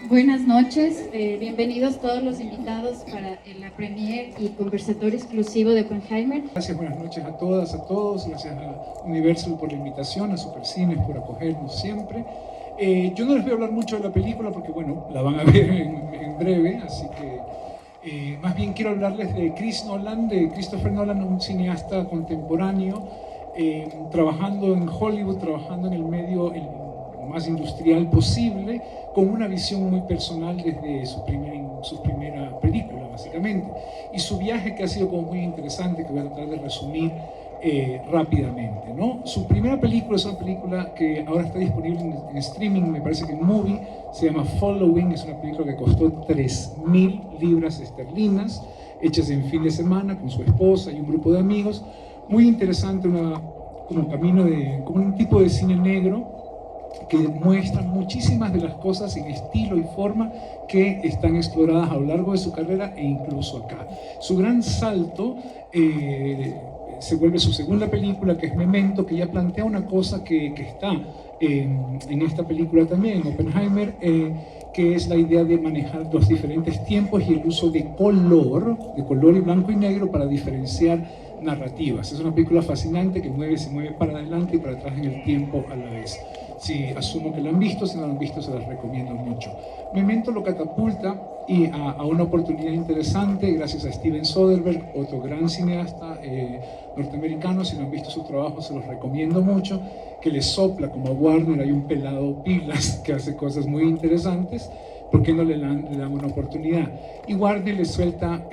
Buenas noches, bienvenidos todos los invitados para la premier y conversatorio exclusivo de Oppenheimer. Gracias, buenas noches a todas, a todos, gracias a Universal por la invitación, a Supercines por acogernos siempre. Yo no les voy a hablar mucho de la película porque, bueno, la van a ver en breve, así que más bien quiero hablarles de Christopher Nolan, un cineasta contemporáneo, trabajando en Hollywood, trabajando en el medio lo más industrial posible, con una visión muy personal desde su primera película, básicamente. Y su viaje, que ha sido como muy interesante, que voy a tratar de resumir rápidamente, ¿no? Su primera película es una película que ahora está disponible en streaming, me parece que en Movie, se llama Following, es una película que costó 3.000 libras esterlinas, hechas en fin de semana con su esposa y un grupo de amigos. Muy interesante, como un tipo de cine negro que muestra muchísimas de las cosas en estilo y forma que están exploradas a lo largo de su carrera e incluso acá. Su gran salto se vuelve su segunda película, que es Memento, que ya plantea una cosa que está en esta película también, en Oppenheimer, que es la idea de manejar los diferentes tiempos y el uso de color y blanco y negro para diferenciar narrativas. Es una película fascinante que se mueve para adelante y para atrás en el tiempo a la vez. Sí, asumo que la han visto, si no la han visto se las recomiendo mucho. Memento lo catapulta a una oportunidad interesante gracias a Steven Soderbergh, otro gran cineasta norteamericano. Si no han visto su trabajo se los recomiendo mucho, que le sopla como a Warner. Hay un pelado pilas que hace cosas muy interesantes. ¿Por qué no le dan una oportunidad? Y Warner le suelta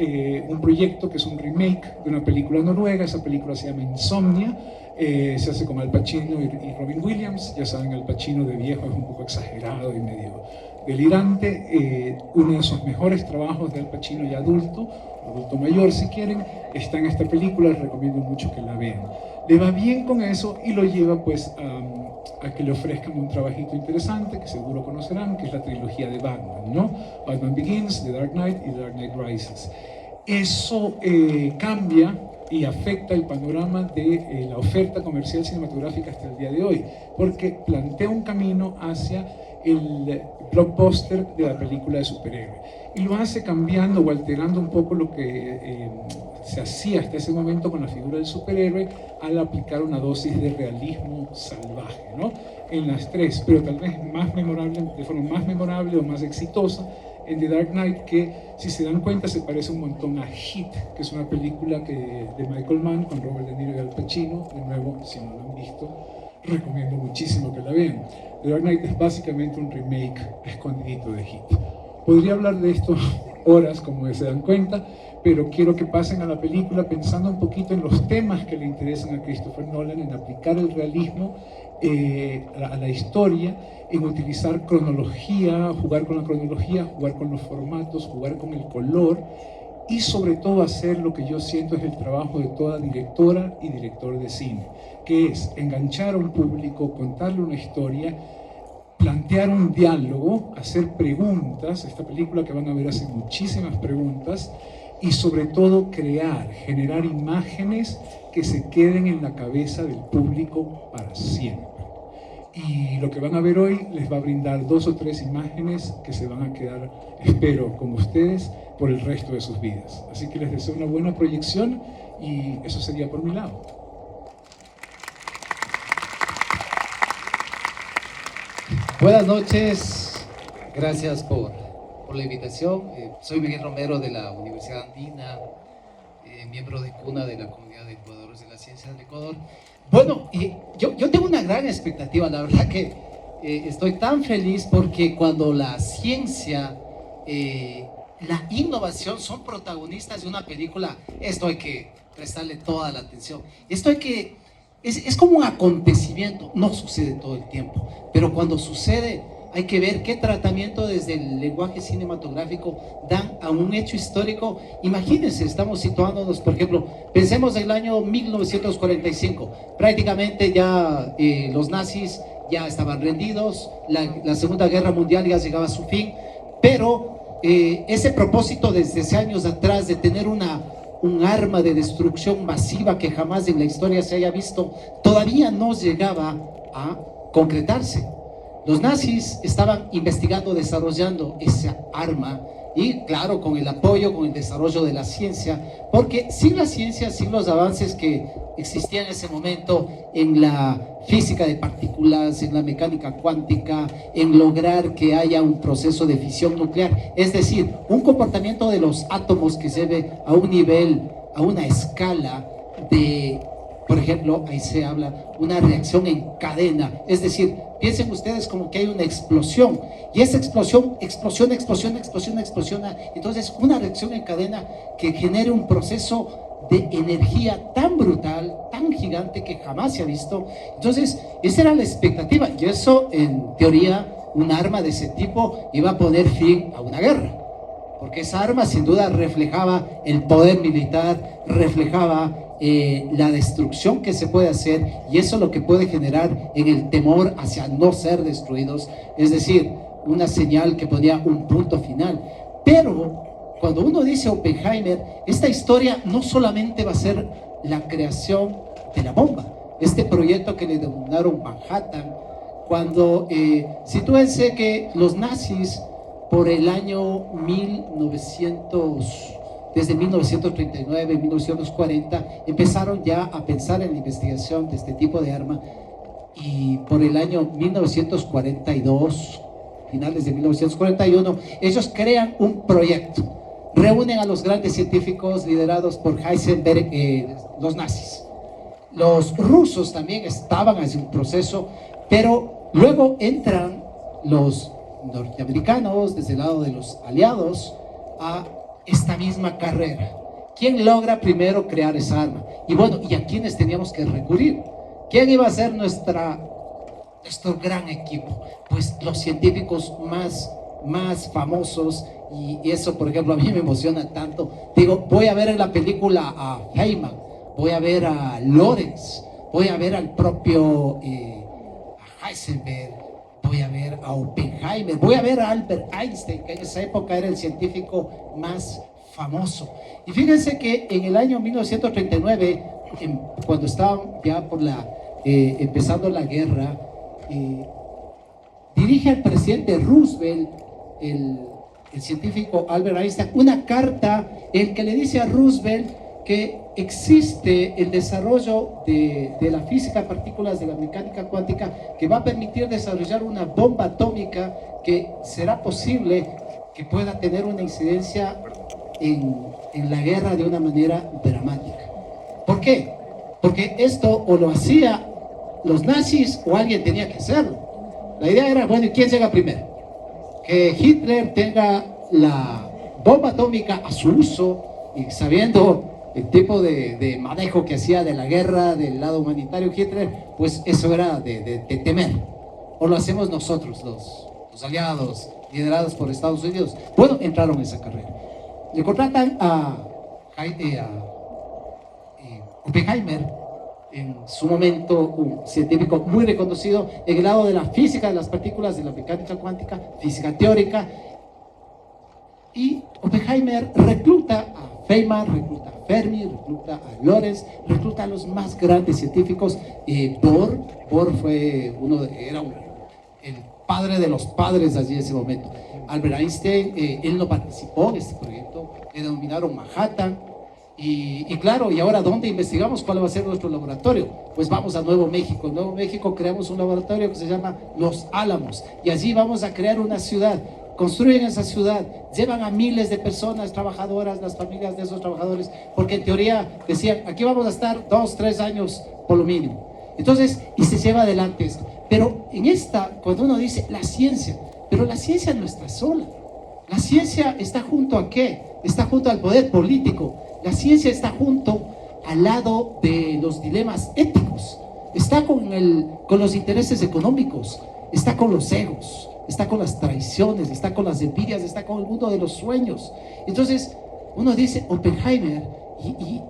un proyecto que es un remake de una película noruega. Esa película se llama Insomnia. Se hace con Al Pacino y Robin Williams. Ya saben, Al Pacino de viejo es un poco exagerado y medio delirante. Uno de sus mejores trabajos de Al Pacino ya adulto mayor si quieren, está en esta película. Les recomiendo mucho que la vean. Le va bien con eso y lo lleva pues a que le ofrezcan un trabajito interesante que seguro conocerán, que es la trilogía de Batman, ¿no? Batman Begins, The Dark Knight y The Dark Knight Rises. Eso cambia y afecta el panorama de la oferta comercial cinematográfica hasta el día de hoy, porque plantea un camino hacia el blockbuster de la película de superhéroe, y lo hace cambiando o alterando un poco lo que se hacía hasta ese momento con la figura del superhéroe, al aplicar una dosis de realismo salvaje, ¿no? En las tres, pero tal vez de forma más memorable o más exitosa en The Dark Knight, que si se dan cuenta se parece un montón a Heat, que es una película de Michael Mann con Robert De Niro y Al Pacino. De nuevo, si no la han visto, recomiendo muchísimo que la vean. The Dark Knight es básicamente un remake escondidito de Heat. Podría hablar de esto horas, como se dan cuenta, pero quiero que pasen a la película pensando un poquito en los temas que le interesan a Christopher Nolan, en aplicar el realismo a la historia, en utilizar cronología, jugar con la cronología, jugar con los formatos, jugar con el color, y sobre todo hacer lo que yo siento es el trabajo de toda directora y director de cine, que es enganchar a un público, contarle una historia, plantear un diálogo, hacer preguntas. Esta película que van a ver hace muchísimas preguntas, y sobre todo generar imágenes que se queden en la cabeza del público para siempre. Y lo que van a ver hoy les va a brindar 2 o 3 imágenes que se van a quedar, espero, con ustedes por el resto de sus vidas. Así que les deseo una buena proyección, y eso sería por mi lado. Buenas noches, gracias por la invitación. Soy Miguel Romero de la Universidad Andina, miembro de cuna de la Comunidad de Ecuadores de la Ciencia del Ecuador. Bueno, yo tengo una gran expectativa, la verdad que estoy tan feliz porque cuando la ciencia, la innovación son protagonistas de una película, esto hay que prestarle toda la atención. Es como un acontecimiento, no sucede todo el tiempo, pero cuando sucede hay que ver qué tratamiento desde el lenguaje cinematográfico dan a un hecho histórico. Imagínense, estamos situándonos, por ejemplo, pensemos en el año 1945, prácticamente ya los nazis ya estaban rendidos, la Segunda Guerra Mundial ya llegaba a su fin, pero ese propósito desde hace años atrás de tener un arma de destrucción masiva que jamás en la historia se haya visto, todavía no llegaba a concretarse. Los nazis estaban investigando, desarrollando esa arma y claro, con el apoyo, con el desarrollo de la ciencia, porque sin la ciencia, sin los avances que existían en ese momento en la física de partículas, en la mecánica cuántica, en lograr que haya un proceso de fisión nuclear, es decir, un comportamiento de los átomos que se ve a un nivel, a una escala de, por ejemplo, ahí se habla una reacción en cadena, es decir, piensen ustedes como que hay una explosión y esa explosión explosiona, entonces una reacción en cadena que genere un proceso de energía tan brutal, tan gigante que jamás se ha visto. Entonces esa era la expectativa y eso en teoría un arma de ese tipo iba a poner fin a una guerra, porque esa arma sin duda reflejaba el poder militar, reflejaba la destrucción que se puede hacer y eso lo que puede generar en el temor hacia no ser destruidos, es decir, una señal que ponía un punto final. Pero cuando uno dice Oppenheimer, esta historia no solamente va a ser la creación de la bomba, este proyecto que le denominaron Manhattan, cuando sitúense que los nazis por el año 1900, desde 1939, 1940, empezaron ya a pensar en la investigación de este tipo de arma y por el año 1942, finales de 1941, ellos crean un proyecto, reúnen a los grandes científicos liderados por Heisenberg, los nazis. Los rusos también estaban en un proceso, pero luego entran los norteamericanos desde el lado de los aliados a esta misma carrera. ¿Quién logra primero crear esa arma? Y bueno, ¿y a quiénes teníamos que recurrir? ¿Quién iba a ser nuestro gran equipo? Pues los científicos más famosos, y eso por ejemplo a mí me emociona tanto. Digo, voy a ver en la película a Feynman, voy a ver a Lorentz, voy a ver al propio a Heisenberg, voy a ver a Oppenheimer, voy a ver a Albert Einstein, que en esa época era el científico más famoso. Y fíjense que en el año 1939, cuando estaban ya empezando la guerra, dirige al presidente Roosevelt, el científico Albert Einstein, una carta en que le dice a Roosevelt que existe el desarrollo de la física de partículas, de la mecánica cuántica, que va a permitir desarrollar una bomba atómica que será posible que pueda tener una incidencia en la guerra de una manera dramática. ¿Por qué? Porque esto o lo hacía los nazis o alguien tenía que hacerlo. La idea era, bueno, ¿y quién llega primero? Que Hitler tenga la bomba atómica a su uso y sabiendo el tipo de manejo que hacía de la guerra del lado humanitario Hitler, pues eso era de temer. O lo hacemos nosotros, los aliados liderados por Estados Unidos. Bueno, entraron en esa carrera. Le contratan a Oppenheimer, en su momento un científico muy reconocido en el lado de la física de las partículas, de la mecánica cuántica, física teórica. Y Oppenheimer recluta a Feynman, recluta a Fermi, recluta a Lorentz, recluta a los más grandes científicos. Bohr fue el padre de los padres allí en ese momento. Albert Einstein, él no participó en este proyecto, le denominaron Manhattan. Y claro, ¿y ahora dónde investigamos? ¿Cuál va a ser nuestro laboratorio? Pues vamos a Nuevo México. En Nuevo México creamos un laboratorio que se llama Los Álamos y allí vamos a crear una ciudad. Construyen esa ciudad, llevan a miles de personas trabajadoras, las familias de esos trabajadores, porque en teoría decían, aquí vamos a estar 2, 3 años por lo mínimo. Entonces, y se lleva adelante esto. Pero en cuando uno dice la ciencia, pero la ciencia no está sola. La ciencia está junto a ¿qué? Está junto al poder político. La ciencia está junto al lado de los dilemas éticos. Está con los intereses económicos, está con los egos, está con las traiciones, está con las envidias, está con el mundo de los sueños. Entonces, uno dice Oppenheimer, y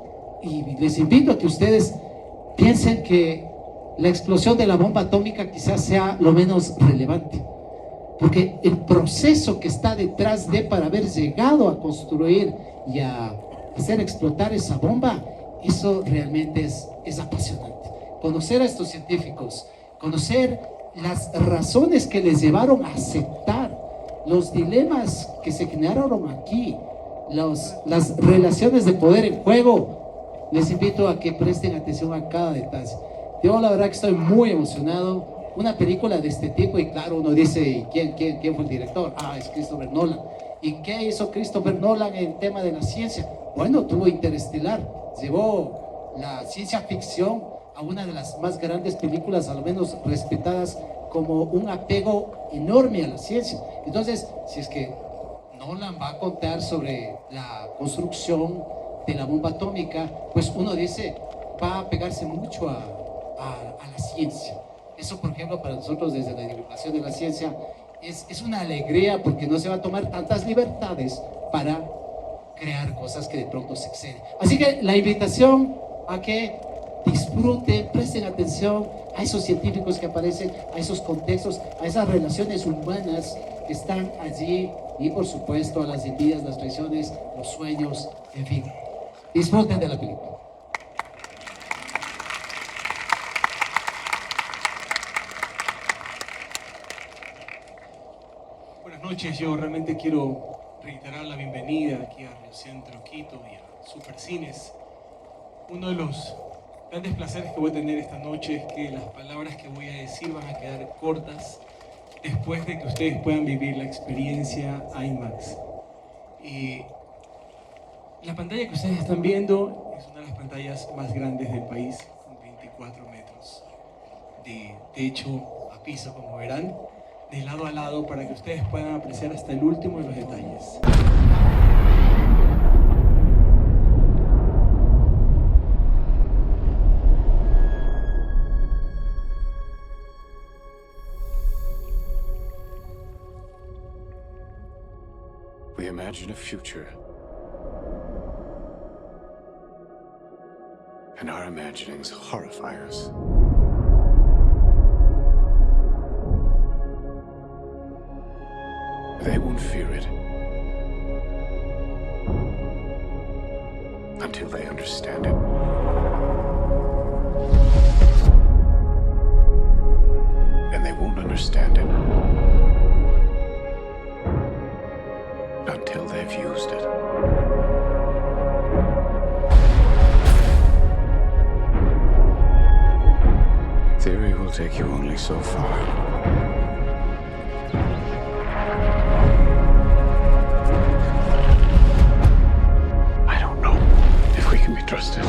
les invito a que ustedes piensen que la explosión de la bomba atómica quizás sea lo menos relevante, porque el proceso que está detrás para haber llegado a construir y a hacer explotar esa bomba, eso realmente es apasionante. Conocer a estos científicos, conocer las razones que les llevaron a aceptar, los dilemas que se generaron aquí, las relaciones de poder en juego. Les invito a que presten atención a cada detalle. Yo la verdad que estoy muy emocionado. Una película de este tipo, y claro, uno dice, ¿quién fue el director? Ah, es Christopher Nolan. ¿Y qué hizo Christopher Nolan en el tema de la ciencia? Bueno, tuvo Interestelar, llevó la ciencia ficción a una de las más grandes películas, al menos respetadas, como un apego enorme a la ciencia. Entonces, si es que Nolan va a contar sobre la construcción de la bomba atómica, pues uno dice, va a pegarse mucho a la ciencia. Eso, por ejemplo, para nosotros desde la divulgación de la ciencia es una alegría, porque no se va a tomar tantas libertades para crear cosas que de pronto se exceden. Así que la invitación a que disfruten, presten atención a esos científicos que aparecen, a esos contextos, a esas relaciones humanas que están allí, y por supuesto a las envidias, las traiciones, los sueños, en fin. Disfruten de la película. Buenas noches, yo realmente quiero reiterar la bienvenida aquí a Río Centro, Quito y a Supercines. Uno de los grandes placeres que voy a tener esta noche es que las palabras que voy a decir van a quedar cortas después de que ustedes puedan vivir la experiencia IMAX. Y la pantalla que ustedes están viendo es una de las pantallas más grandes del país, con 24 metros de techo a piso, como verán, de lado a lado, para que ustedes puedan apreciar hasta el último de los detalles. We imagine a future, and our imaginings horrify us. They won't fear it until they understand it. And they won't understand it until they've used it. Theory will take you only so far. I don't know if we can be trusted.